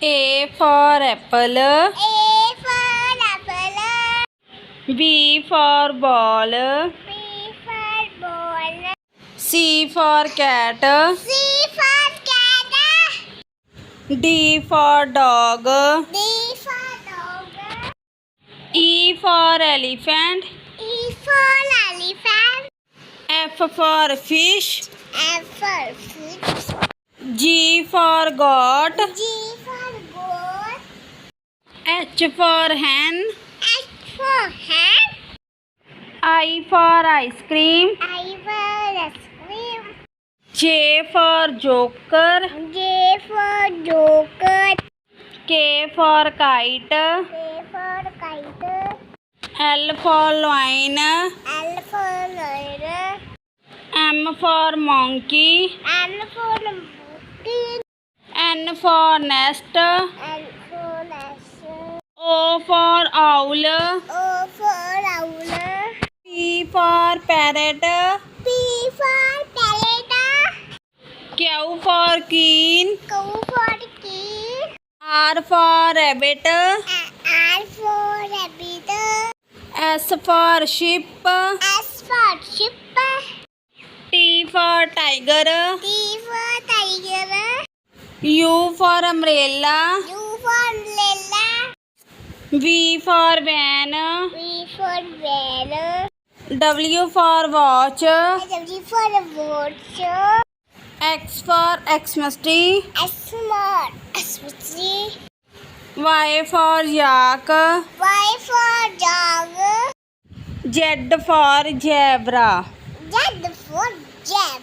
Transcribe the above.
A for apple. A for apple. B for ball. B for ball. C for cat. C for cat. D for dog. D for dog. E for elephant. E for elephant. F for fish. F for fish. G for goat. G for goat. H for hen. H for hen. I for ice cream. I for ice cream. J for joker. J for joker. K for kite. K for kite. L for lion. L for lion. M for monkey. M for monkey. N for nest. N for nest. O for owl. O for owl. P for parrot. P for parrot. Q for queen. Q for key. R for rabbit. R for rabbit. S for sheep. S for sheep. T for tiger. T for tiger. U for umbrella. U for umbrella. V for van. V for van. W for watch. W for watch. X for Xmas tree. S for Xmas. Y for yak. Y for dog. Z for zebra. Z for jab.